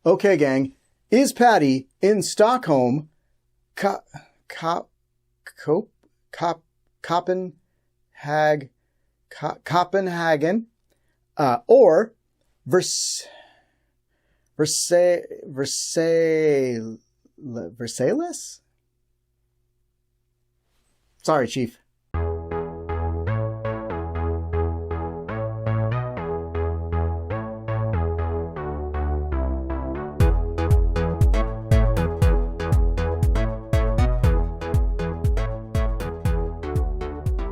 Okay, gang. Is Patty in Stockholm, Copenhagen, or Versailles? Sorry, Chief.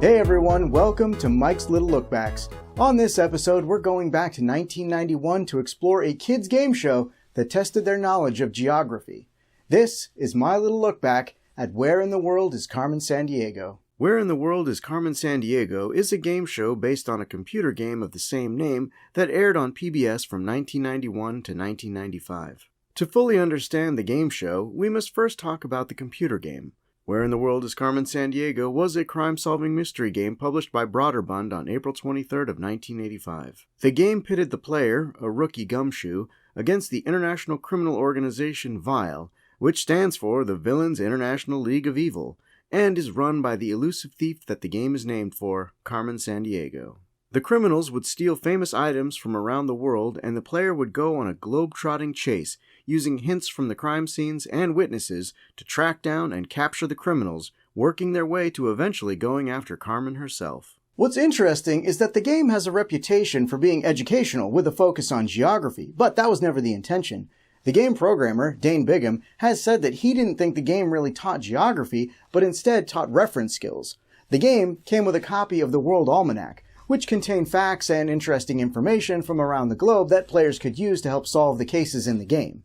Hey everyone, welcome to Mike's Little Lookbacks. On this episode, we're going back to 1991 to explore a kids' game show that tested their knowledge of geography. This is my little look back at Where in the World is Carmen Sandiego? Where in the World is Carmen Sandiego is a game show based on a computer game of the same name that aired on PBS from 1991 to 1995. To fully understand the game show, we must first talk about the computer game. Where in the World is Carmen Sandiego was a crime-solving mystery game published by Broderbund on April 23rd of 1985. The game pitted the player, a rookie gumshoe, against the international criminal organization VILE, which stands for the Villains International League of Evil, and is run by the elusive thief that the game is named for, Carmen Sandiego. The criminals would steal famous items from around the world, and the player would go on a globe-trotting chase, using hints from the crime scenes and witnesses to track down and capture the criminals, working their way to eventually going after Carmen herself. What's interesting is that the game has a reputation for being educational with a focus on geography, but that was never the intention. The game programmer, Dane Bigham, has said that he didn't think the game really taught geography, but instead taught reference skills. The game came with a copy of the World Almanac, which contained facts and interesting information from around the globe that players could use to help solve the cases in the game.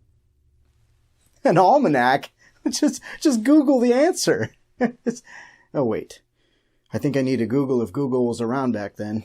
An almanac? Just Google the answer. Oh wait, I think I need to Google if Google was around back then.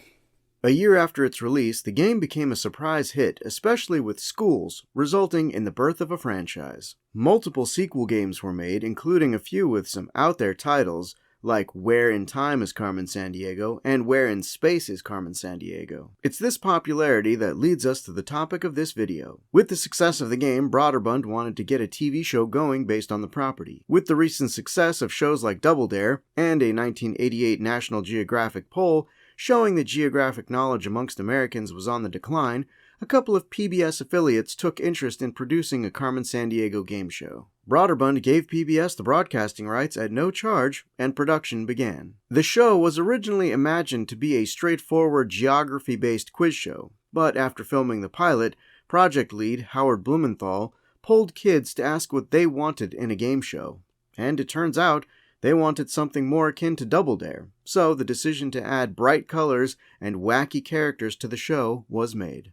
A year after its release, the game became a surprise hit, especially with schools, resulting in the birth of a franchise. Multiple sequel games were made, including a few with some out-there titles, like Where in Time is Carmen Sandiego and Where in Space is Carmen Sandiego. It's this popularity that leads us to the topic of this video. With the success of the game, Broderbund wanted to get a TV show going based on the property. With the recent success of shows like Double Dare and a 1988 National Geographic poll showing that geographic knowledge amongst Americans was on the decline, a couple of PBS affiliates took interest in producing a Carmen Sandiego game show. Broderbund gave PBS the broadcasting rights at no charge, and production began. The show was originally imagined to be a straightforward geography-based quiz show, but after filming the pilot, project lead Howard Blumenthal polled kids to ask what they wanted in a game show, and it turns out they wanted something more akin to Double Dare, so the decision to add bright colors and wacky characters to the show was made.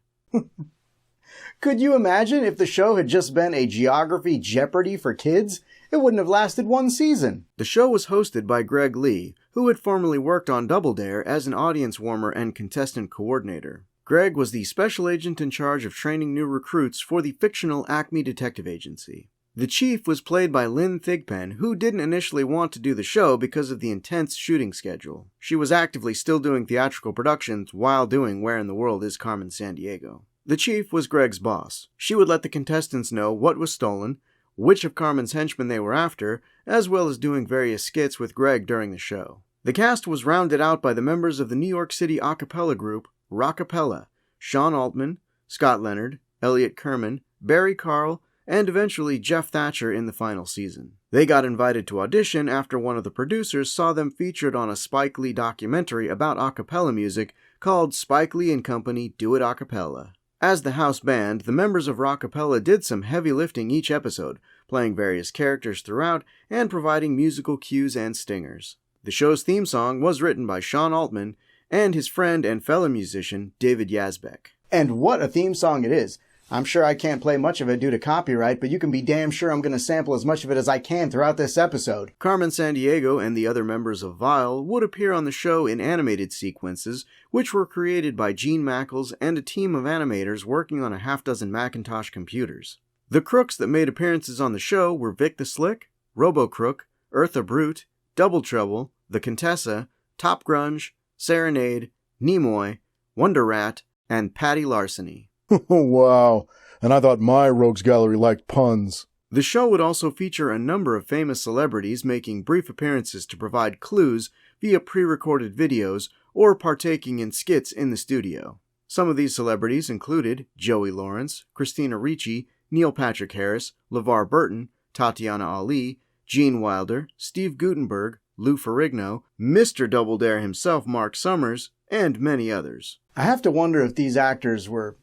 Could you imagine if the show had just been a geography Jeopardy for kids? It wouldn't have lasted one season. The show was hosted by Greg Lee, who had formerly worked on Double Dare as an audience warmer and contestant coordinator. Greg was the special agent in charge of training new recruits for the fictional Acme Detective Agency. The chief was played by Lynn Thigpen, who didn't initially want to do the show because of the intense shooting schedule. She was actively still doing theatrical productions while doing Where in the World is Carmen Sandiego. The chief was Greg's boss. She would let the contestants know what was stolen, which of Carmen's henchmen they were after, as well as doing various skits with Greg during the show. The cast was rounded out by the members of the New York City a cappella group, Rockapella, Sean Altman, Scott Leonard, Elliot Kerman, Barry Carl, and eventually Jeff Thatcher in the final season. They got invited to audition after one of the producers saw them featured on a Spike Lee documentary about a cappella music called Spike Lee and Company Do It A Cappella. As the house band, the members of Rockapella did some heavy lifting each episode, playing various characters throughout and providing musical cues and stingers. The show's theme song was written by Sean Altman and his friend and fellow musician David Yazbek. And what a theme song it is! I'm sure I can't play much of it due to copyright, but you can be damn sure I'm going to sample as much of it as I can throughout this episode. Carmen Sandiego and the other members of VILE would appear on the show in animated sequences, which were created by Gene Mackles and a team of animators working on a half-dozen Macintosh computers. The crooks that made appearances on the show were Vic the Slick, Robo-Crook, Eartha Brute, Double Trouble, The Contessa, Top Grunge, Serenade, Nimoy, Wonder Rat, and Patty Larceny. Wow, and I thought my rogues gallery liked puns. The show would also feature a number of famous celebrities making brief appearances to provide clues via pre-recorded videos or partaking in skits in the studio. Some of these celebrities included Joey Lawrence, Christina Ricci, Neil Patrick Harris, LeVar Burton, Tatiana Ali, Gene Wilder, Steve Guttenberg, Lou Ferrigno, Mr. Double Dare himself, Mark Summers, and many others. I have to wonder if these actors were,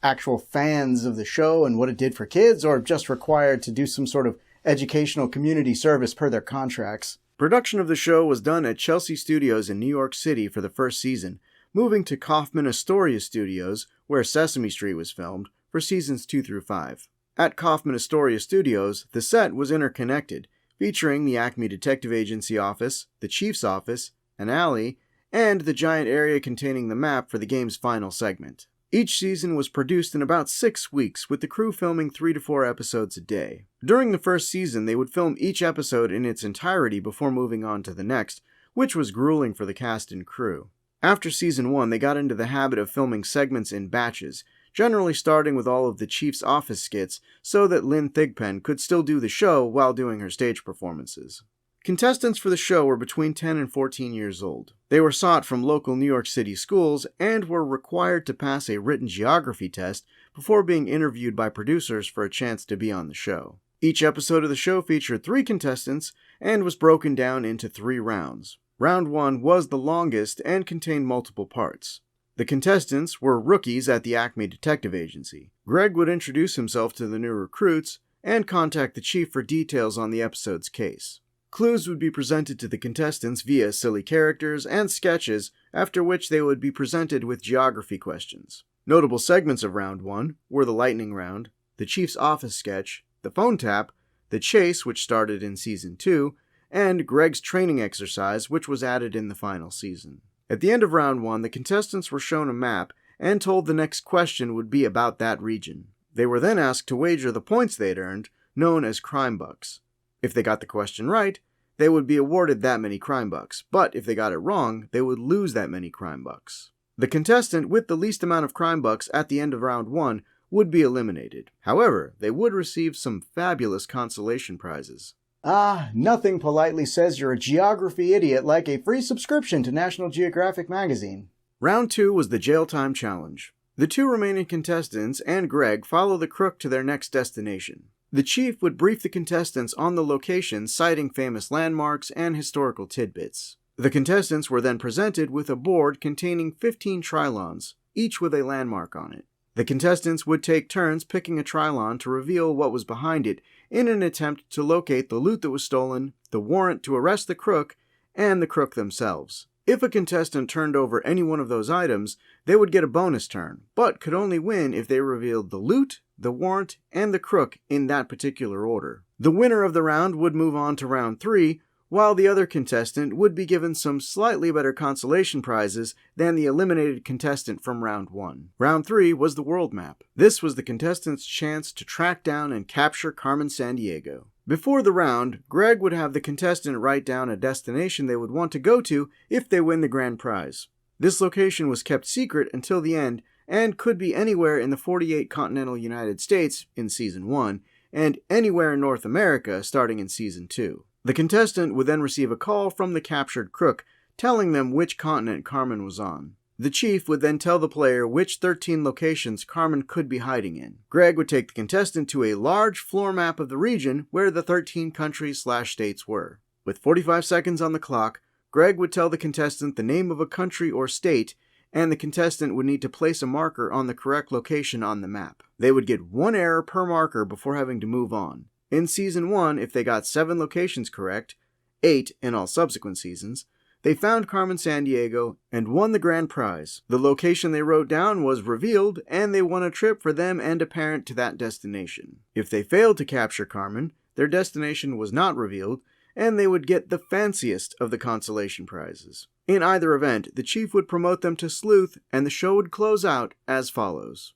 actual fans of the show and what it did for kids, or just required to do some sort of educational community service per their contracts. Production of the show was done at Chelsea Studios in New York City for the first season, moving to Kaufman Astoria Studios, where Sesame Street was filmed, for seasons 2 through 5. At Kaufman Astoria Studios, the set was interconnected, featuring the Acme Detective Agency office, the Chief's office, an alley, and the giant area containing the map for the game's final segment. Each season was produced in about 6 weeks, with the crew filming 3 to 4 episodes a day. During the first season, they would film each episode in its entirety before moving on to the next, which was grueling for the cast and crew. After season 1, they got into the habit of filming segments in batches, generally starting with all of the Chief's office skits so that Lynn Thigpen could still do the show while doing her stage performances. Contestants for the show were between 10 and 14 years old. They were sought from local New York City schools and were required to pass a written geography test before being interviewed by producers for a chance to be on the show. Each episode of the show featured 3 contestants and was broken down into 3 rounds. Round 1 was the longest and contained multiple parts. The contestants were rookies at the Acme Detective Agency. Greg would introduce himself to the new recruits and contact the chief for details on the episode's case. Clues would be presented to the contestants via silly characters and sketches, after which they would be presented with geography questions. Notable segments of Round 1 were the lightning round, the Chief's office sketch, the phone tap, the chase, which started in Season 2, and Greg's training exercise, which was added in the final season. At the end of Round 1, the contestants were shown a map and told the next question would be about that region. They were then asked to wager the points they'd earned, known as crime bucks. If they got the question right, they would be awarded that many crime bucks, but if they got it wrong, they would lose that many crime bucks. The contestant with the least amount of crime bucks at the end of Round 1 would be eliminated. However, they would receive some fabulous consolation prizes. Nothing politely says you're a geography idiot like a free subscription to National Geographic magazine. Round 2 was the Jail Time Challenge. The 2 remaining contestants and Greg follow the crook to their next destination. The chief would brief the contestants on the location, citing famous landmarks and historical tidbits. The contestants were then presented with a board containing 15 trilons, each with a landmark on it. The contestants would take turns picking a trilon to reveal what was behind it in an attempt to locate the loot that was stolen, the warrant to arrest the crook, and the crook themselves. If a contestant turned over any one of those items, they would get a bonus turn, but could only win if they revealed the loot, the warrant, and the crook in that particular order. The winner of the round would move on to Round 3, while the other contestant would be given some slightly better consolation prizes than the eliminated contestant from Round 1. Round 3 was the world map. This was the contestant's chance to track down and capture Carmen Sandiego. Before the round, Greg would have the contestant write down a destination they would want to go to if they win the grand prize. This location was kept secret until the end and could be anywhere in the 48 continental United States in Season 1 and anywhere in North America starting in Season 2. The contestant would then receive a call from the captured crook telling them which continent Carmen was on. The chief would then tell the player which 13 locations Carmen could be hiding in. Greg would take the contestant to a large floor map of the region where the 13 countries/states were. With 45 seconds on the clock, Greg would tell the contestant the name of a country or state, and the contestant would need to place a marker on the correct location on the map. They would get 1 error per marker before having to move on. In Season 1, if they got 7 locations correct, 8 in all subsequent seasons, they found Carmen Sandiego and won the grand prize. The location they wrote down was revealed, and they won a trip for them and a parent to that destination. If they failed to capture Carmen, their destination was not revealed, and they would get the fanciest of the consolation prizes. In either event, the chief would promote them to sleuth, and the show would close out as follows.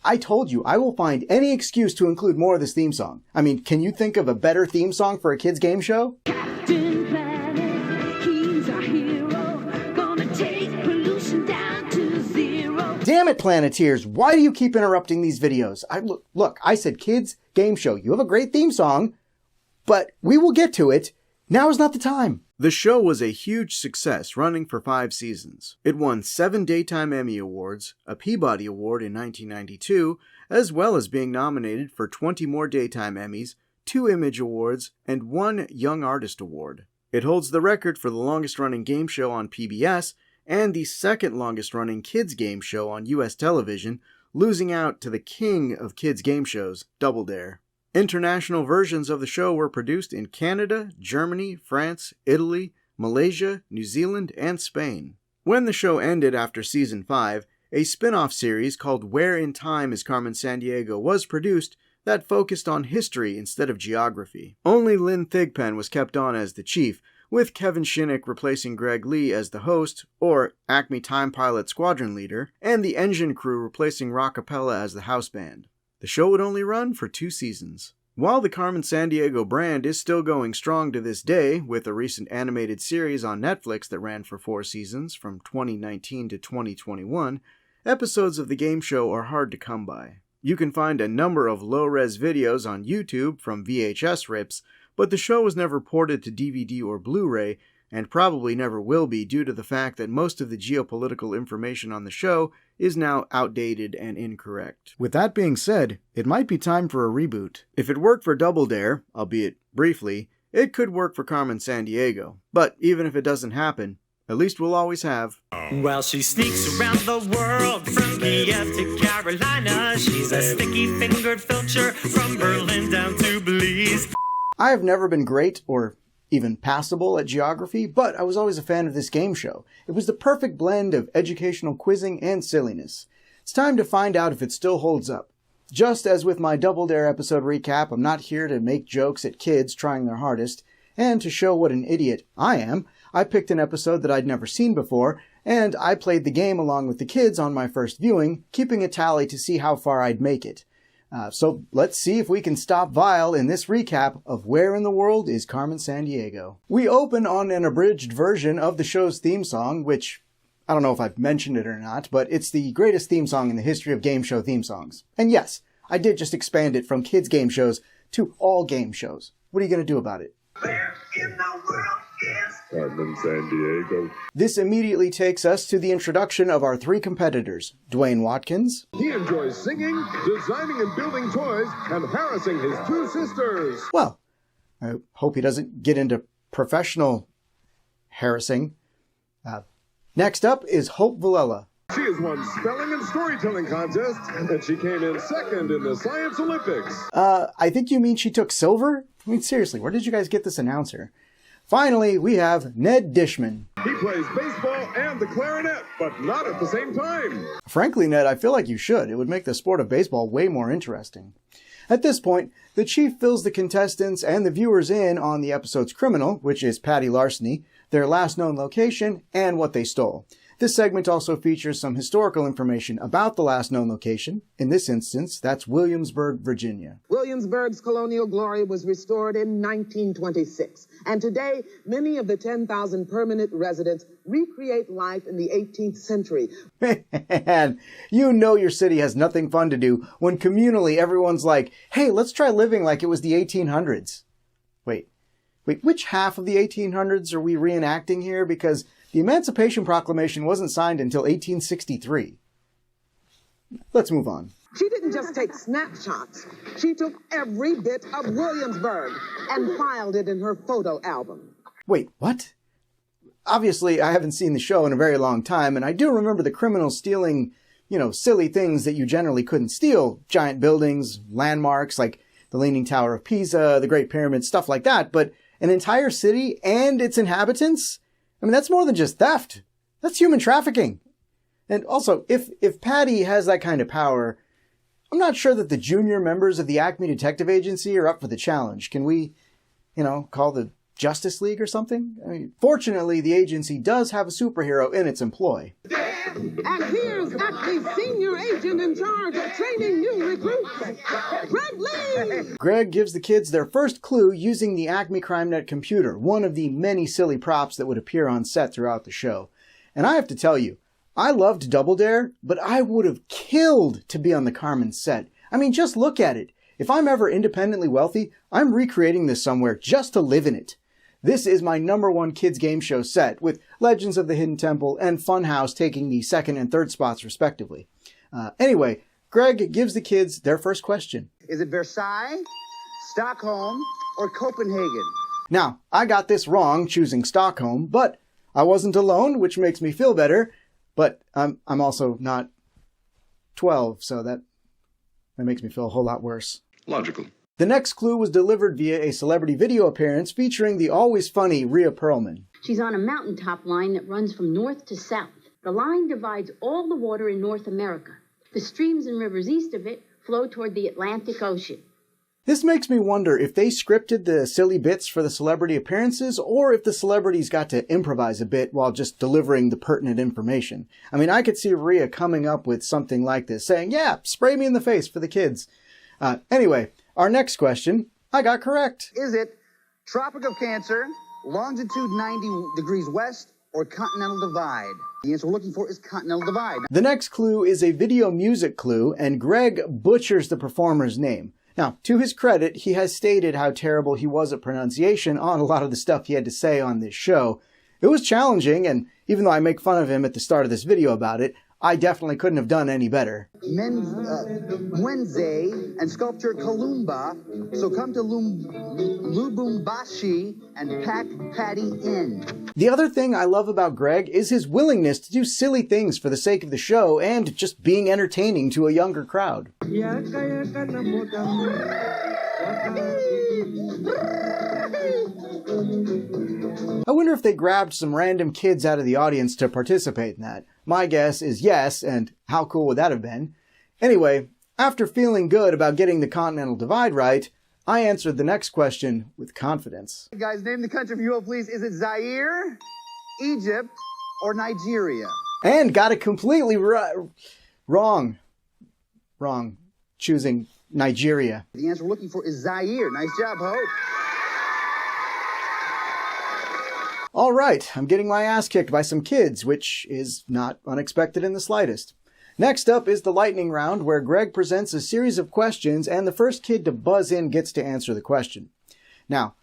I told you, I will find any excuse to include more of this theme song. I mean, can you think of a better theme song for a kids' game show? Captain Planet, he's our hero, gonna take pollution down to zero. Damn it, Planeteers, why do you keep interrupting these videos? Look, I said kids' game show. You have a great theme song, but we will get to it. Now is not the time. The show was a huge success, running for 5 seasons. It won 7 Daytime Emmy Awards, a Peabody Award in 1992, as well as being nominated for 20 more Daytime Emmys, 2 Image Awards, and 1 Young Artist Award. It holds the record for the longest-running game show on PBS, and the second longest-running kids game show on U.S. television, losing out to the king of kids game shows, Double Dare. International versions of the show were produced in Canada, Germany, France, Italy, Malaysia, New Zealand, and Spain. When the show ended after season 5, a spin-off series called Where in Time is Carmen Sandiego was produced that focused on history instead of geography. Only Lynn Thigpen was kept on as the chief, with Kevin Shinnick replacing Greg Lee as the host, or Acme Time Pilot Squadron leader, and the engine crew replacing Rockapella as the house band. The show would only run for 2 seasons. While the Carmen Sandiego brand is still going strong to this day, with a recent animated series on Netflix that ran for 4 seasons from 2019 to 2021, episodes of the game show are hard to come by. You can find a number of low-res videos on YouTube from VHS rips, but the show was never ported to DVD or Blu-ray, and probably never will be due to the fact that most of the geopolitical information on the show is now outdated and incorrect. With that being said, it might be time for a reboot. If it worked for Double Dare, albeit briefly, it could work for Carmen Sandiego. But even if it doesn't happen, at least we'll always have... Well, she sneaks around the world from Kiev to Carolina. She's a sticky-fingered filcher from Berlin down to Belize. I have never been great, or even passable, at geography, but I was always a fan of this game show. It was the perfect blend of educational quizzing and silliness. It's time to find out if it still holds up. Just as with my Double Dare episode recap, I'm not here to make jokes at kids trying their hardest, and to show what an idiot I am, I picked an episode that I'd never seen before, and I played the game along with the kids on my first viewing, keeping a tally to see how far I'd make it. So let's see if we can stop Vile in this recap of Where in the World is Carmen Sandiego. We open on an abridged version of the show's theme song, which, I don't know if I've mentioned it or not, but it's the greatest theme song in the history of game show theme songs. And yes, I did just expand it from kids' game shows to all game shows. What are you going to do about it? Where in the world is Carmen Sandiego. This immediately takes us to the introduction of our 3 competitors, Dwayne Watkins. He enjoys singing, designing and building toys, and harassing his 2 sisters. Well, I hope he doesn't get into professional harassing. Next up is Hope Villela. She has won spelling and storytelling contests, and she came in second in the Science Olympics. I think you mean she took silver? I mean, seriously, where did you guys get this announcer? Finally, we have Ned Dishman. He plays baseball and the clarinet, but not at the same time. Frankly, Ned, I feel like you should. It would make the sport of baseball way more interesting. At this point, the chief fills the contestants and the viewers in on the episode's criminal, which is petty larceny, their last known location, and what they stole. This segment also features some historical information about the last known location. In this instance, that's Williamsburg, Virginia. Williamsburg's colonial glory was restored in 1926, and today many of the 10,000 permanent residents recreate life in the 18th century. And you know your city has nothing fun to do when communally everyone's like, hey, let's try living like it was the 1800s. Wait, which half of the 1800s are we reenacting here? Because the Emancipation Proclamation wasn't signed until 1863. Let's move on. She didn't just take snapshots. She took every bit of Williamsburg and filed it in her photo album. Wait, what? Obviously, I haven't seen the show in a very long time, and I do remember the criminals stealing, silly things that you generally couldn't steal. Giant buildings, landmarks like the Leaning Tower of Pisa, the Great Pyramid, stuff like that. But an entire city and its inhabitants? I mean, that's more than just theft. That's human trafficking. And also, if Patty has that kind of power, I'm not sure that the junior members of the Acme Detective Agency are up for the challenge. Can we, call the Justice League or something? I mean, fortunately, the agency does have a superhero in its employ. And here's Acme's senior agent in charge of training new recruits, Greg Lee! Greg gives the kids their first clue using the Acme CrimeNet computer, one of the many silly props that would appear on set throughout the show. And I have to tell you, I loved Double Dare, but I would have killed to be on the Carmen set. I mean, just look at it. If I'm ever independently wealthy, I'm recreating this somewhere just to live in it. This is my #1 kids game show set, with Legends of the Hidden Temple and Funhouse taking the 2nd and 3rd spots respectively. Anyway, Greg gives the kids their first question. Is it Versailles, Stockholm, or Copenhagen? Now, I got this wrong choosing Stockholm, but I wasn't alone, which makes me feel better. But I'm also not 12, so that makes me feel a whole lot worse. Logical. The next clue was delivered via a celebrity video appearance featuring the always funny Rhea Perlman. She's on a mountaintop line that runs from north to south. The line divides all the water in North America. The streams and rivers east of it flow toward the Atlantic Ocean. This makes me wonder if they scripted the silly bits for the celebrity appearances, or if the celebrities got to improvise a bit while just delivering the pertinent information. I mean, I could see Rhea coming up with something like this, saying, yeah, spray me in the face for the kids. Anyway, our next question, I got correct. Is it Tropic of Cancer, longitude 90 degrees west, or Continental Divide? The answer we're looking for is Continental Divide. The next clue is a video music clue, and Greg butchers the performer's name. Now, to his credit, he has stated how terrible he was at pronunciation on a lot of the stuff he had to say on this show. It was challenging, and even though I make fun of him at the start of this video about it, I definitely couldn't have done any better. Wednesday and sculpture Columba, so come to Lubumbashi and pack Patty in. The other thing I love about Greg is his willingness to do silly things for the sake of the show and just being entertaining to a younger crowd. I wonder if they grabbed some random kids out of the audience to participate in that. My guess is yes, and how cool would that have been? Anyway, after feeling good about getting the Continental Divide right, I answered the next question with confidence. Guys, name the country if you will, please. Is it Zaire, Egypt, or Nigeria? And got it completely wrong. Choosing Nigeria. The answer we're looking for is Zaire. Nice job, Ho. All right, I'm getting my ass kicked by some kids, which is not unexpected in the slightest. Next up is the lightning round, where Greg presents a series of questions, and the first kid to buzz in gets to answer the question. Now,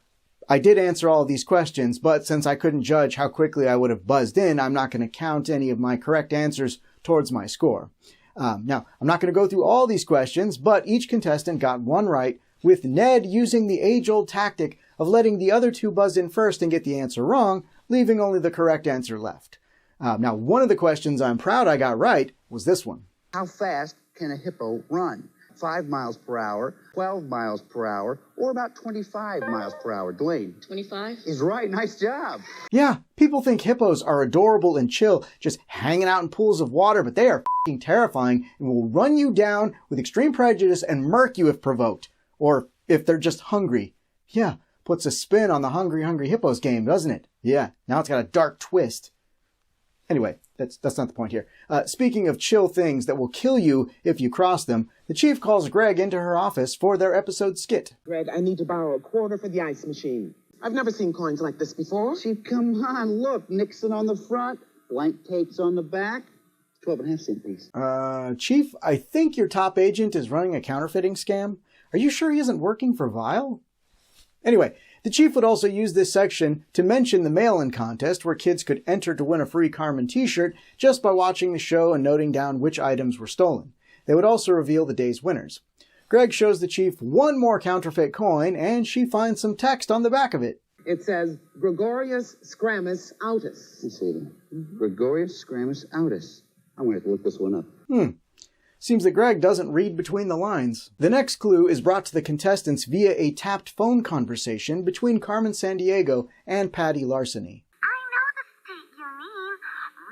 I did answer all of these questions, but since I couldn't judge how quickly I would have buzzed in, I'm not going to count any of my correct answers towards my score. Now, I'm not going to go through all these questions, but each contestant got one right, with Ned using the age-old tactic of letting the other two buzz in first and get the answer wrong, leaving only the correct answer left. Now, one of the questions I'm proud I got right was this one. How fast can a hippo run? 5 miles per hour, 12 miles per hour, or about 25 miles per hour? Dwayne. 25? Is right. Nice job. Yeah, people think hippos are adorable and chill, just hanging out in pools of water, but they are f***ing terrifying and will run you down with extreme prejudice and murk you if provoked. Or if they're just hungry. Yeah, puts a spin on the Hungry Hippos game, doesn't it? Yeah, now it's got a dark twist. Anyway, that's not the point here. Speaking of chill things that will kill you if you cross them, the chief calls Greg into her office for their episode skit. Greg, I need to borrow a quarter for the ice machine. I've never seen coins like this before. Chief, come on. Look, Nixon on the front, blank tapes on the back. 12.5-cent piece. Chief, I think your top agent is running a counterfeiting scam. Are you sure he isn't working for Vile? Anyway, the chief would also use this section to mention the mail-in contest where kids could enter to win a free Carmen t-shirt just by watching the show and noting down which items were stolen. They would also reveal the day's winners. Greg shows the chief one more counterfeit coin, and she finds some text on the back of it. It says, Gregorius Scramus Autus. Let's see that. Gregorius Scramus Autus. I'm going to have to look this one up. Seems that Greg doesn't read between the lines. The next clue is brought to the contestants via a tapped phone conversation between Carmen Sandiego and Patty Larceny. I know the state you mean.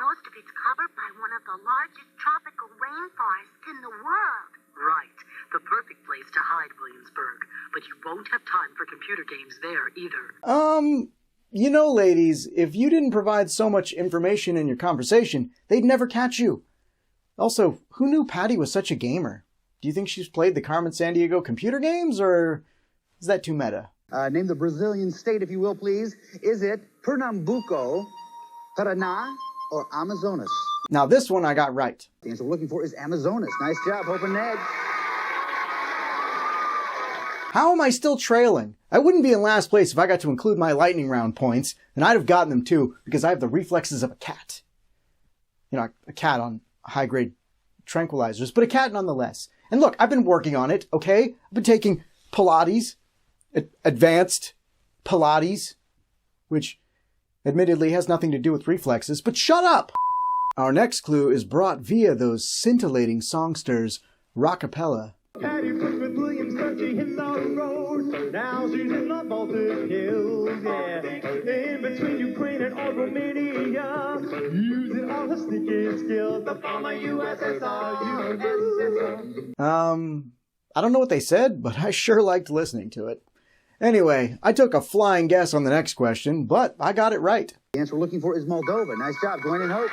Most of it's covered by one of the largest tropical rainforests in the world. Right. The perfect place to hide Williamsburg. But you won't have time for computer games there either. You know, ladies, if you didn't provide so much information in your conversation, they'd never catch you. Also, who knew Patty was such a gamer? Do you think she's played the Carmen Sandiego computer games, or is that too meta? Name the Brazilian state, if you will, please. Is it Pernambuco, Paraná, or Amazonas? Now, this one I got right. The answer we're looking for is Amazonas. Nice job, Hope and Ned. How am I still trailing? I wouldn't be in last place if I got to include my lightning round points, and I'd have gotten them too, because I have the reflexes of a cat. You know, a cat on high-grade tranquilizers, but a cat nonetheless. And look, I've been working on it, okay? I've been taking Pilates, advanced Pilates, which admittedly has nothing to do with reflexes, but shut up! Our next clue is brought via those scintillating songsters, Rockapella. Patty was with Williamsburg, she hit the road. Now she's in the Baltic Hills, yeah. In between Ukraine and all Romania. Using all her sneaking skills to bomb a USSR. I don't know what they said, but I sure liked listening to it. Anyway, I took a flying guess on the next question, but I got it right. The answer we're looking for is Moldova. Nice job, Dwayne and Hope.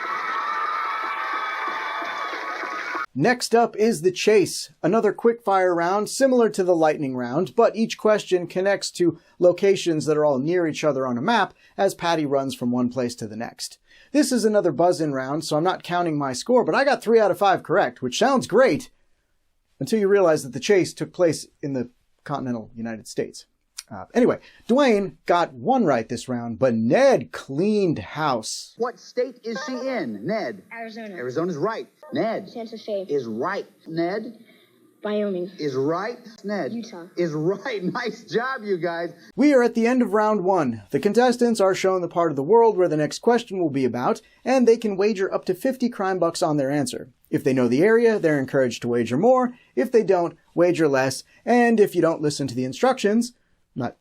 Next up is the chase, another quickfire round similar to the lightning round, but each question connects to locations that are all near each other on a map as Patty runs from one place to the next. This is another buzz-in round, so I'm not counting my score, but I got 3 out of 5 correct, which sounds great, until you realize that the chase took place in the continental United States. Anyway, Dwayne got 1 right this round, but Ned cleaned house. What state is she in, Ned? Arizona. Arizona's right. Ned Santa Fe. is right. Ned Wyoming. is right. Ned Utah. is right. Nice job, you guys. We are at the end of round 1. The contestants are shown the part of the world where the next question will be about, and they can wager up to 50 crime bucks on their answer. If they know the area, they're encouraged to wager more. If they don't, wager less. And if you don't listen to the instructions, not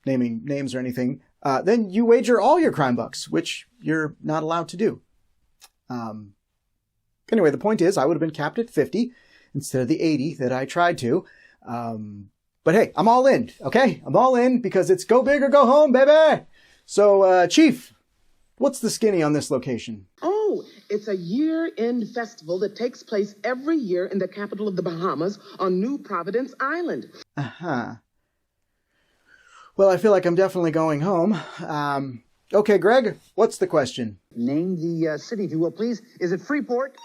naming names or anything, then you wager all your crime bucks, which you're not allowed to do. Anyway, the point is, I would have been capped at 50 instead of the 80 that I tried to. But hey, I'm all in, okay? I'm all in because it's go big or go home, baby! So, Chief, what's the skinny on this location? Oh, it's a year-end festival that takes place every year in the capital of the Bahamas on New Providence Island. Uh-huh. Well, I feel like I'm definitely going home. Okay, Greg, what's the question? Name the city, if you will, please. Is it Freeport,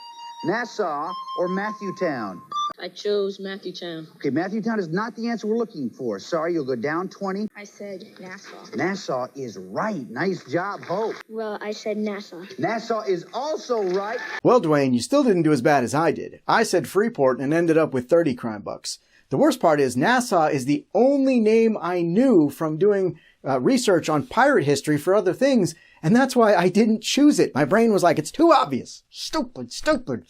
Nassau, or Matthewtown? I chose Matthewtown. Okay, Matthewtown is not the answer we're looking for. Sorry, you'll go down 20. I said Nassau. Nassau is right. Nice job, Hope. Well, I said Nassau. Nassau is also right. Well, Dwayne, you still didn't do as bad as I did. I said Freeport and ended up with 30 crime bucks. The worst part is Nassau is the only name I knew from doing research on pirate history for other things, and that's why I didn't choose it. My brain was like, it's too obvious. Stupid.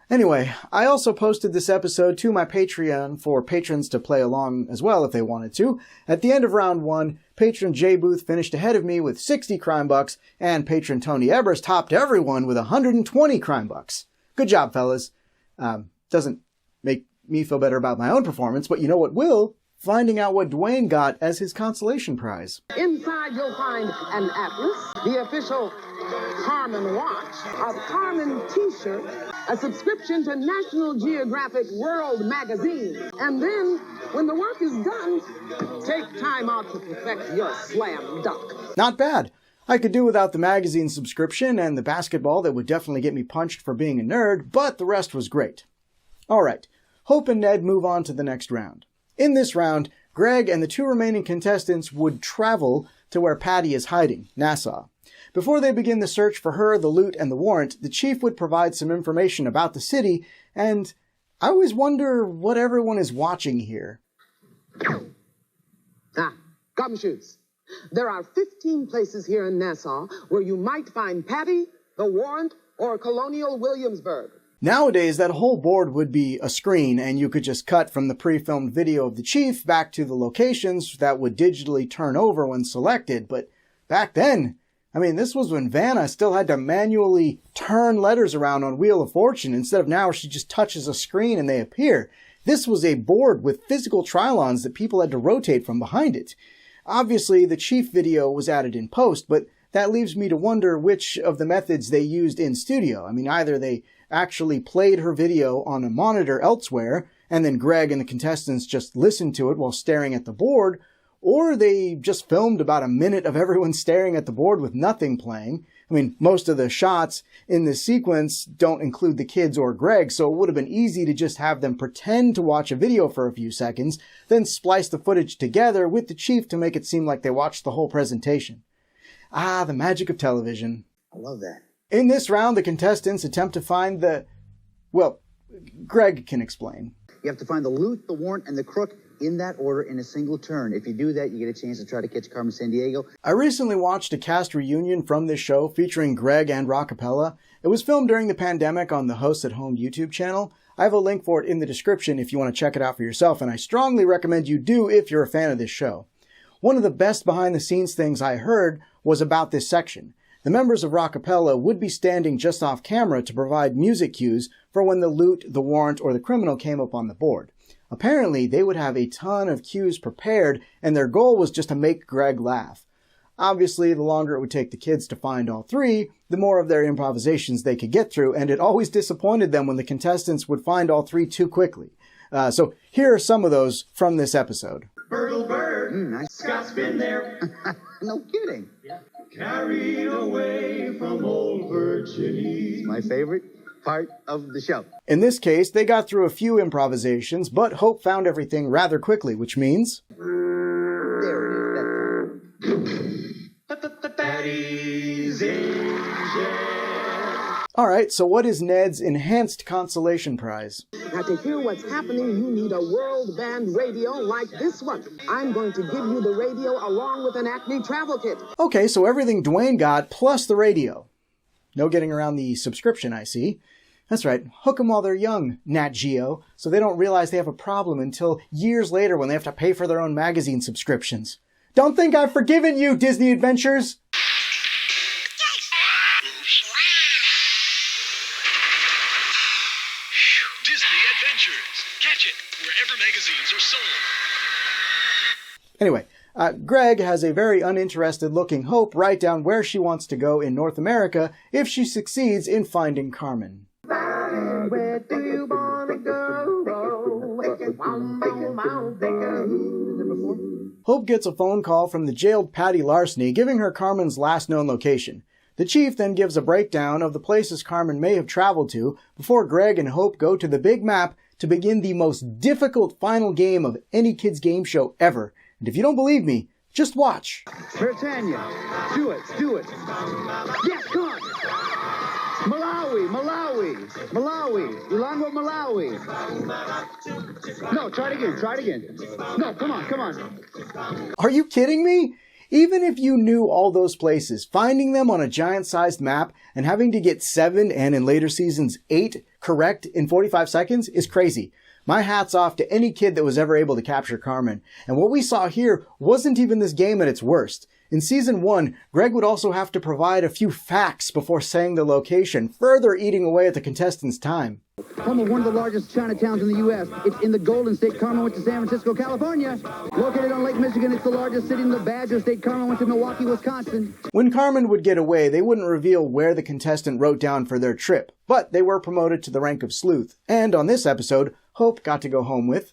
Anyway, I also posted this episode to my Patreon for patrons to play along as well if they wanted to. At the end of round 1, patron Jay Booth finished ahead of me with 60 crime bucks, and patron Tony Ebers topped everyone with 120 crime bucks. Good job, fellas. Doesn't make me feel better about my own performance, but you know what will? Finding out what Dwayne got as his consolation prize. Inside you'll find an atlas, the official Carmen watch, a Carmen t-shirt, a subscription to National Geographic World magazine, and then, when the work is done, take time out to perfect your slam dunk. Not bad. I could do without the magazine subscription and the basketball that would definitely get me punched for being a nerd, but the rest was great. Alright, Hope and Ned move on to the next round. In this round, Greg and the 2 remaining contestants would travel to where Patty is hiding, Nassau. Before they begin the search for her, the loot, and the warrant, the chief would provide some information about the city, and I always wonder what everyone is watching here. Gumshoes. There are 15 places here in Nassau where you might find Patty, the warrant, or Colonial Williamsburg. Nowadays, that whole board would be a screen, and you could just cut from the pre-filmed video of the chief back to the locations that would digitally turn over when selected. But back then, I mean, this was when Vanna still had to manually turn letters around on Wheel of Fortune instead of now she just touches a screen and they appear. This was a board with physical trilons that people had to rotate from behind it. Obviously, the Chief video was added in post, but that leaves me to wonder which of the methods they used in studio. I mean, either they actually played her video on a monitor elsewhere, and then Greg and the contestants just listened to it while staring at the board, or they just filmed about a minute of everyone staring at the board with nothing playing. I mean, most of the shots in this sequence don't include the kids or Greg, so it would have been easy to just have them pretend to watch a video for a few seconds, then splice the footage together with the Chief to make it seem like they watched the whole presentation. Ah, the magic of television. I love that. In this round, the contestants attempt to find the... Well, Greg can explain. You have to find the loot, the warrant, and the crook in that order in a single turn. If you do that, you get a chance to try to catch Carmen Sandiego. I recently watched a cast reunion from this show featuring Greg and Rockapella. It was filmed during the pandemic on the Hosts at Home YouTube channel. I have a link for it in the description if you want to check it out for yourself, and I strongly recommend you do if you're a fan of this show. One of the best behind-the-scenes things I heard was about this section. The members of Rockapella would be standing just off camera to provide music cues for when the loot, the warrant, or the criminal came up on the board. Apparently, they would have a ton of cues prepared, and their goal was just to make Greg laugh. Obviously, the longer it would take the kids to find all three, the more of their improvisations they could get through, and it always disappointed them when the contestants would find all three too quickly. So here are some of those from this episode. Bird, Nice. Scott's been there. No kidding. Yeah. Carried away from old Virginia. It's my favorite part of the show. In this case, they got through a few improvisations, but Hope found everything rather quickly, which means... There it is. Daddy's angel. Alright, so what is Ned's Enhanced Consolation Prize? Now, to hear what's happening, you need a world band radio like this one. I'm going to give you the radio along with an Acme travel kit. Okay, so everything Dwayne got plus the radio. No getting around the subscription, I see. That's right, hook them while they're young, Nat Geo, so they don't realize they have a problem until years later when they have to pay for their own magazine subscriptions. Don't think I've forgiven you, Disney Adventures! Disney Adventures. Catch it wherever magazines are sold. Anyway, Greg has a very uninterested looking Hope write down where she wants to go in North America if she succeeds in finding Carmen. Where do you want to go? Hope gets a phone call from the jailed Patty Larceny giving her Carmen's last known location. The Chief then gives a breakdown of the places Carmen may have traveled to before Greg and Hope go to the big map to begin the most difficult final game of any kids game show ever. And if you don't believe me, just watch. Britannia, do it. Yes, come on. Malawi. Ilonggo, Malawi. No, try it again. No, come on. Are you kidding me? Even if you knew all those places, finding them on a giant-sized map and having to get 7 and in later seasons 8 correct in 45 seconds is crazy. My hat's off to any kid that was ever able to capture Carmen. And what we saw here wasn't even this game at its worst. In Season 1, Greg would also have to provide a few facts before saying the location, further eating away at the contestants' time. Home of one of the largest Chinatowns in the U.S. It's in the Golden State. Carmen went to San Francisco, California. Located on Lake Michigan, it's the largest city in the Badger State. Carmen went to Milwaukee, Wisconsin. When Carmen would get away, they wouldn't reveal where the contestant wrote down for their trip, but they were promoted to the rank of sleuth. And on this episode, Hope got to go home with...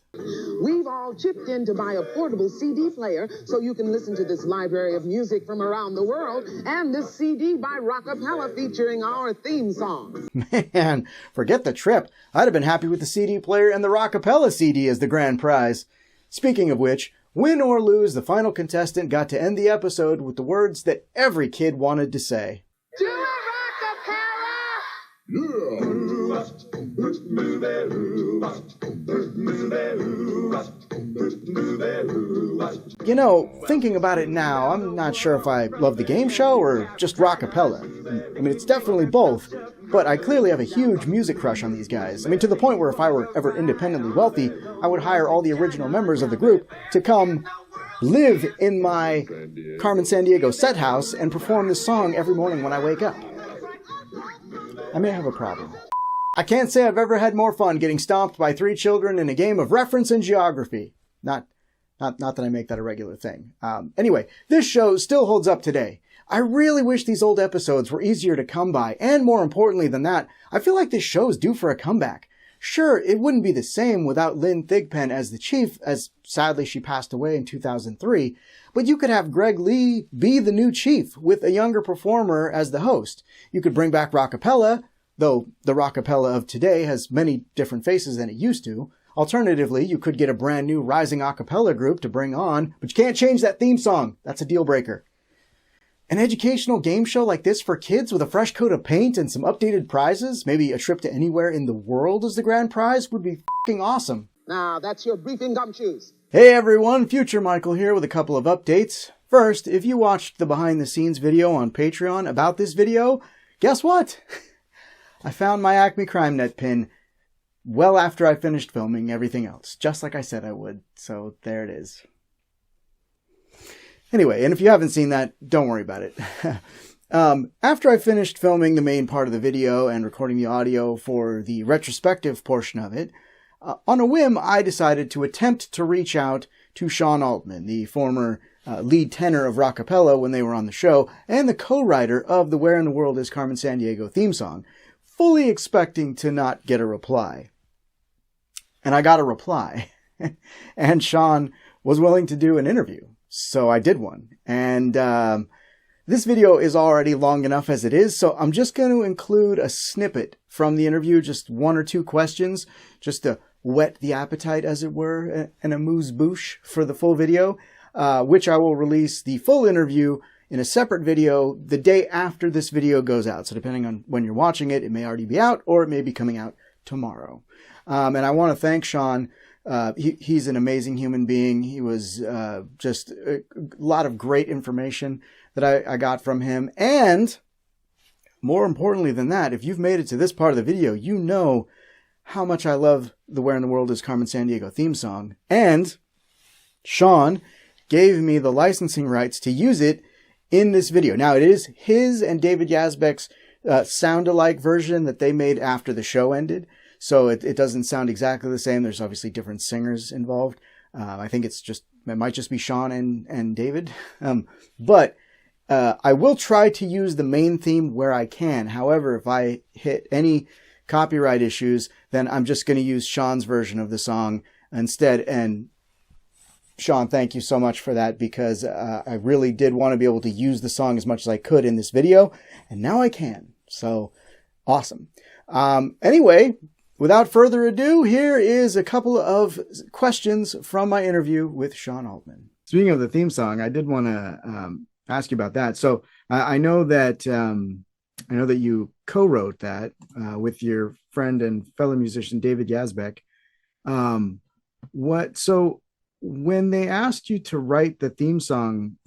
We've all chipped in to buy a portable CD player so you can listen to this library of music from around the world and this CD by Rockapella featuring our theme song. Man, forget the trip. I'd have been happy with the CD player and the Rockapella CD as the grand prize. Speaking of which, win or lose, the final contestant got to end the episode with the words that every kid wanted to say. Do it, Rockapella! You know, thinking about it now, I'm not sure if I love the game show or just Rockapella. I mean, it's definitely both, but I clearly have a huge music crush on these guys. I mean, to the point where if I were ever independently wealthy, I would hire all the original members of the group to come live in my Carmen Sandiego set house and perform this song every morning when I wake up. I may have a problem. I can't say I've ever had more fun getting stomped by 3 children in a game of reference and geography. Not that I make that a regular thing. Anyway, this show still holds up today. I really wish these old episodes were easier to come by, and more importantly than that, I feel like this show is due for a comeback. Sure, it wouldn't be the same without Lynn Thigpen as the chief, as sadly she passed away in 2003, but you could have Greg Lee be the new chief with a younger performer as the host. You could bring back Rockapella, though the Rockapella of today has many different faces than it used to. Alternatively, you could get a brand new rising a cappella group to bring on, but you can't change that theme song. That's a deal breaker. An educational game show like this for kids with a fresh coat of paint and some updated prizes, maybe a trip to anywhere in the world as the grand prize, would be f***ing awesome. Now, that's your briefing gumshoes. Hey everyone, Future Michael here with a couple of updates. First, if you watched the behind the scenes video on Patreon about this video, guess what? I found my Acme CrimeNet pin well after I finished filming everything else, just like I said I would, so there it is. Anyway, and if you haven't seen that, don't worry about it. After I finished filming the main part of the video and recording the audio for the retrospective portion of it, on a whim, I decided to attempt to reach out to Sean Altman, the former lead tenor of Rockapella when they were on the show, and the co-writer of the Where in the World is Carmen Sandiego theme song, fully expecting to not get a reply. And I got a reply. And Sean was willing to do an interview. So I did one. And this video is already long enough as it is, so I'm just going to include a snippet from the interview, just 1 or 2 questions, just to whet the appetite, as it were, and amuse-bouche for the full video, which I will release the full interview in a separate video the day after this video goes out. So depending on when you're watching it, it may already be out, or it may be coming out tomorrow. And I want to thank Sean. He's an amazing human being. He was just a lot of great information that I got from him. And more importantly than that, if you've made it to this part of the video, you know how much I love the Where in the World is Carmen Sandiego theme song. And Sean gave me the licensing rights to use it in this video. Now, it is his and David Yazbek's sound-alike version that they made after the show ended. So it doesn't sound exactly the same. There's obviously different singers involved. I think it might just be Sean and David. But I will try to use the main theme where I can. However, if I hit any copyright issues, then I'm just going to use Sean's version of the song instead. And Sean, thank you so much for that, because I really did want to be able to use the song as much as I could in this video. And now I can. So awesome. Anyway, without further ado, here is a couple of questions from my interview with Sean Altman. Speaking of the theme song, I did want to ask you about that. So I know that you co-wrote that with your friend and fellow musician David Yazbek. So when they asked you to write the theme song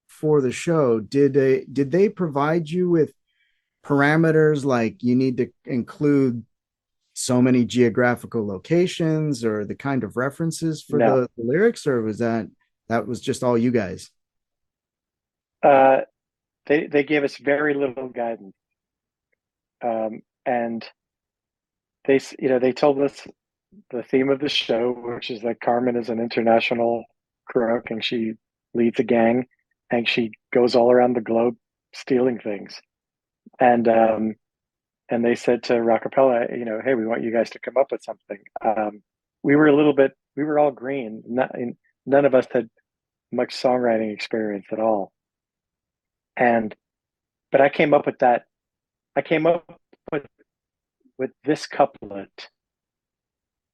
for the show, did they provide you with parameters like you need to include so many geographical locations or the kind of references for the lyrics, or was that was just all you guys? They gave us very little guidance, and they told us the theme of the show, which is that Carmen is an international crook and she leads a gang and she goes all around the globe stealing things, and they said to Rockapella, hey, we want you guys to come up with something. We were all green. None of us had much songwriting experience at all. But I came up with that. I came up with this couplet.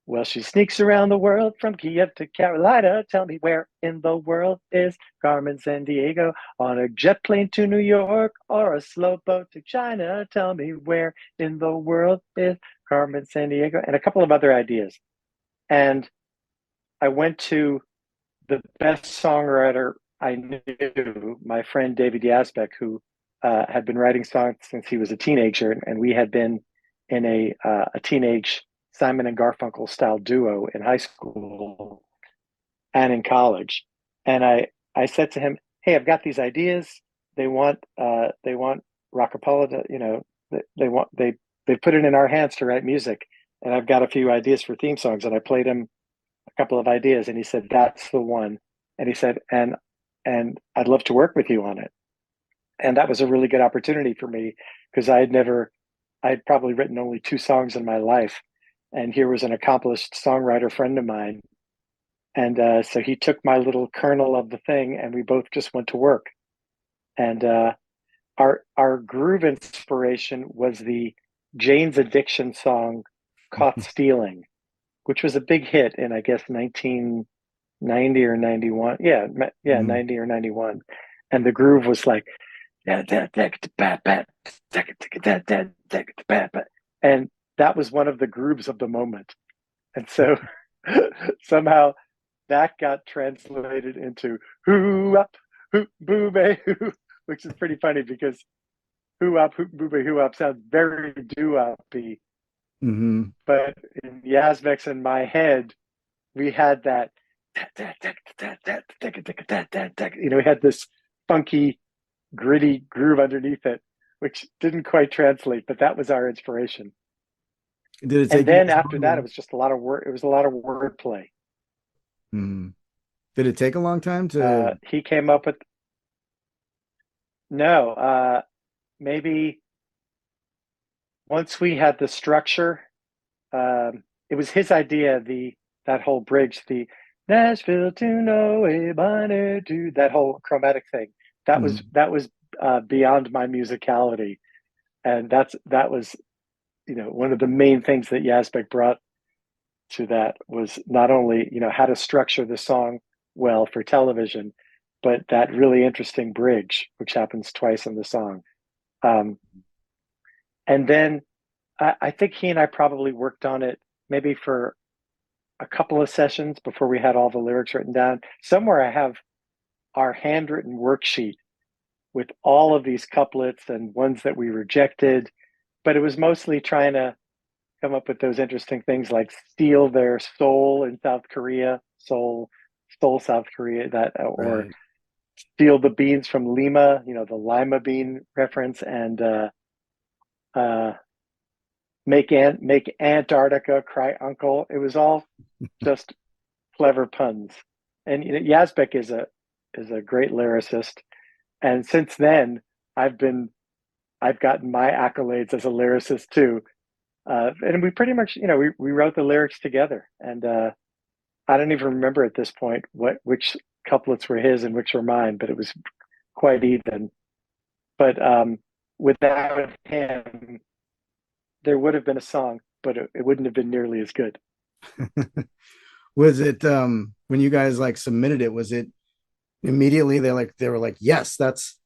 Well, she sneaks around the world from Kiev to Carolina. Tell me, where in the world is Carmen Sandiego? On a jet plane to New York or a slow boat to China? Tell me, where in the world is Carmen Sandiego? And a couple of other ideas. And I went to the best songwriter I knew, my friend David Yazbek, who had been writing songs since he was a teenager, and we had been in a teenage Simon and Garfunkel style duo in high school and in college. And I said to him, "Hey, I've got these ideas. They want Rockapella to, they put it in our hands to write music, and I've got a few ideas for theme songs." And I played him a couple of ideas, and he said, "That's the one." And he said, "And I'd love to work with you on it." And that was a really good opportunity for me, because I'd probably written only 2 songs in my life, and here was an accomplished songwriter friend of mine. And so he took my little kernel of the thing, and we both just went to work. And our groove inspiration was the Jane's Addiction song "Caught Stealing," which was a big hit in, I guess, 1990 or 91. Yeah, 90 or 91. And the groove was like, and that was one of the grooves of the moment. And so somehow that got translated into "hoo up, hoo boo bay hoo," which is pretty funny, because "hoo up, hoo boo bay hoo up" sounds very doo-uppy. But in Yazbek's and my head, we had that, we had this funky, gritty groove underneath it, which didn't quite translate, but that was our inspiration. Did it take and then after that, it was just a lot of word. It was a lot of wordplay. Did it take a long time to? He came up with maybe once we had the structure. It was his idea. That whole bridge, the Nashville to Noe Bonner to that whole chromatic thing. That was beyond my musicality, and that was one of the main things that Yazbek brought to that was not only how to structure the song well for television, but that really interesting bridge, which happens twice in the song. And then I think he and I probably worked on it maybe for a couple of sessions before we had all the lyrics written down. Somewhere I have our handwritten worksheet with all of these couplets and ones that we rejected, but it was mostly trying to come up with those interesting things like "steal their soul" in South Korea, soul South Korea, or "steal the beans from Lima," the lima bean reference, and make Antarctica cry uncle. It was all just clever puns. And Yazbek is a great lyricist, and since then I've gotten my accolades as a lyricist too. And we pretty much, we wrote the lyrics together, and I don't even remember at this point which couplets were his and which were mine, but it was quite even. But without him, there would have been a song, but it wouldn't have been nearly as good. Was it when you guys submitted it? Was it immediately they were like, yes, that's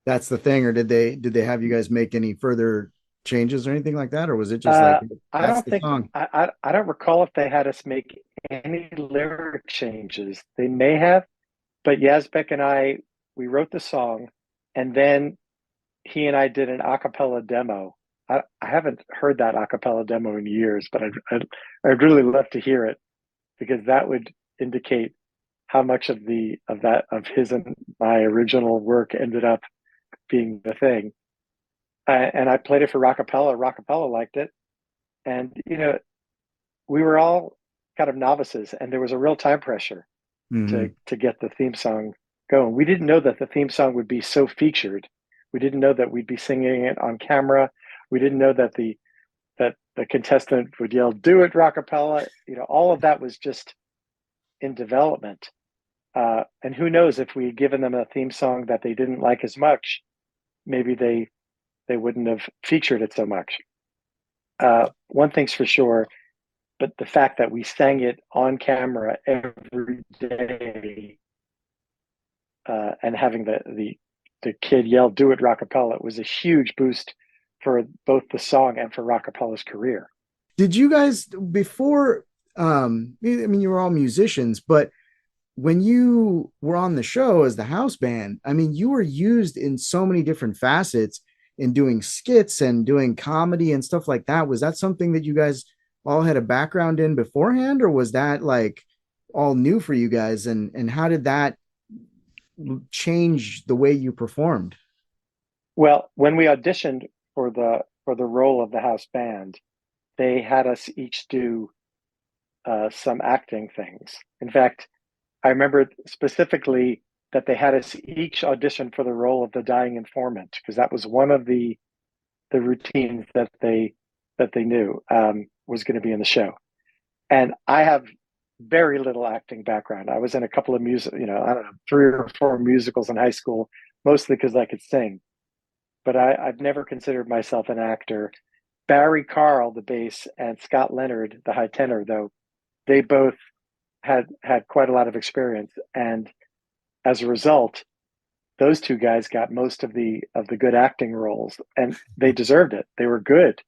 the thing, or did they have you guys make any further changes or anything like that, or was it just I don't recall if they had us make any lyric changes. They may have, but Yazbek and I, we wrote the song, and then he and I did an a cappella demo. I haven't heard that a cappella demo in years, but I'd really love to hear it, because that would indicate how much of his and my original work ended up being the thing. And I played it for Rockapella. Rockapella liked it, and we were all kind of novices, and there was a real time pressure to get the theme song going. We didn't know that the theme song would be so featured. We didn't know that we'd be singing it on camera. We didn't know that the contestant would yell, "Do it, Rockapella!" All of that was just in development. And who knows, if we had given them a theme song that they didn't like as much, maybe they wouldn't have featured it so much. One thing's for sure, but the fact that we sang it on camera every day, and having the kid yell, "Do it, Rockapella," was a huge boost for both the song and for Rockapella's career. Did you guys, before, you were all musicians, but when you were on the show as the house band, you were used in so many different facets in doing skits and doing comedy and stuff like that. Was that something that you guys all had a background in beforehand, or was that all new for you guys? And how did that change the way you performed? Well, when we auditioned for the role of the house band, they had us each do some acting things. In fact, I remember specifically that they had us each audition for the role of the dying informant, because that was one of the routines that they knew was going to be in the show. And I have very little acting background. I was in a couple of 3 or 4 musicals in high school, mostly because I could sing. But I've never considered myself an actor. Barry Carl, the bass, and Scott Leonard, the high tenor, though, they both had quite a lot of experience. And as a result, those 2 guys got most of the good acting roles, and they deserved it. They were good.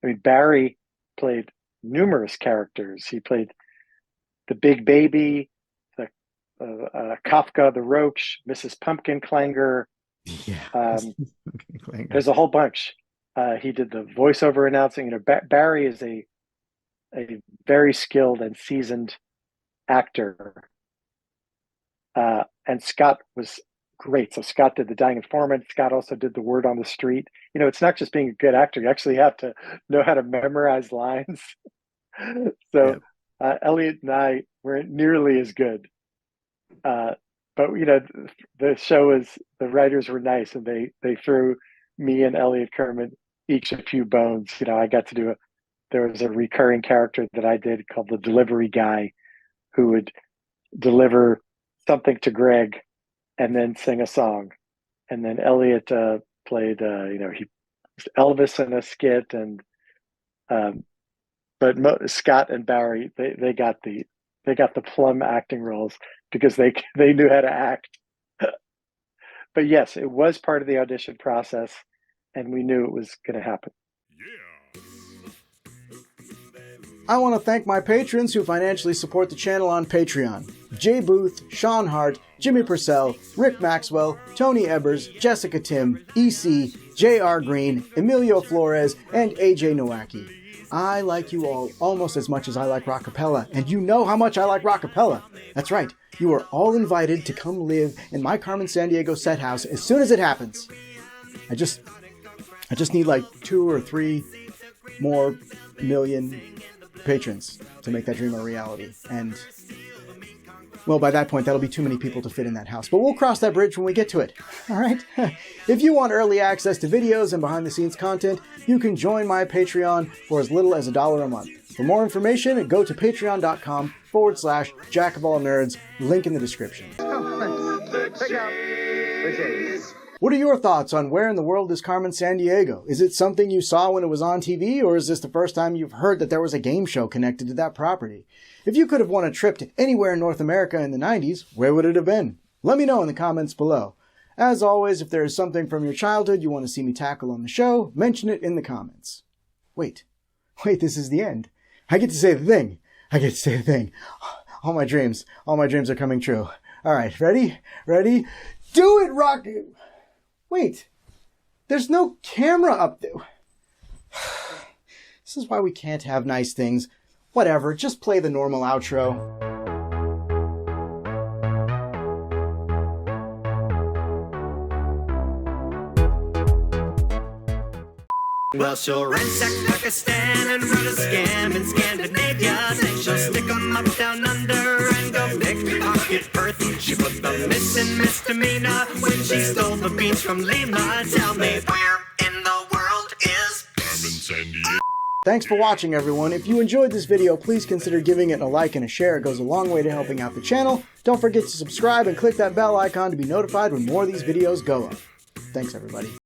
I mean, Barry played numerous characters. He played the Big Baby, the Kafka, the Roach, Mrs. Pumpkin Clanger. Yeah, there's a whole bunch. He did the voiceover announcing. Barry is a very skilled and seasoned actor, and Scott was great. So Scott did the dying informant. Scott also did the word on the street. It's not just being a good actor. You actually have to know how to memorize lines. So Elliot and I weren't nearly as good. But the show the writers were nice, and they threw me and Elliot Kerman each a few bones. I got to there was a recurring character that I did called the delivery guy, who would deliver something to Greg and then sing a song. And then Elliot played he was Elvis in a skit, and but Scott and Barry they got the plum acting roles because they knew how to act. But yes, it was part of the audition process, and we knew it was going to happen. I want to thank my patrons who financially support the channel on Patreon. Jay Booth, Sean Hart, Jimmy Purcell, Rick Maxwell, Tony Ebers, Jessica Tim, EC, J.R. Green, Emilio Flores, and AJ Nowacki. I like you all almost as much as I like rockapella, and you know how much I like rockapella. That's right, you are all invited to come live in my Carmen Sandiego set house as soon as it happens. I just need like 2 or 3 more million patrons to make that dream a reality. And, well, by that point, that'll be too many people to fit in that house. But we'll cross that bridge when we get to it. All right? If you want early access to videos and behind-the-scenes content, you can join my Patreon for as little as $1 a month. For more information, go to patreon.com/jackofallnerds, link in the description. What are your thoughts on Where in the World is Carmen Sandiego? Is it something you saw when it was on TV, or is this the first time you've heard that there was a game show connected to that property? If you could have won a trip to anywhere in North America in the 90s, where would it have been? Let me know in the comments below. As always, if there is something from your childhood you want to see me tackle on the show, mention it in the comments. Wait, this is the end. I get to say the thing. All my dreams are coming true. All right, ready? Do it, Rocky! Wait, there's no camera up there. This is why we can't have nice things. Whatever, just play the normal outro. Well, she'll ransack Pakistan and run a scam in Scandinavia. Then she'll stick 'em up down under and go pickpocket Perth. She put the missing misdemeanor when she stole the beans from Lima. Tell me, where in the world is Carmen Sandiego? Thanks for watching, everyone. If you enjoyed this video, please consider giving it a like and a share. It goes a long way to helping out the channel. Don't forget to subscribe and click that bell icon to be notified when more of these videos go up. Thanks, everybody.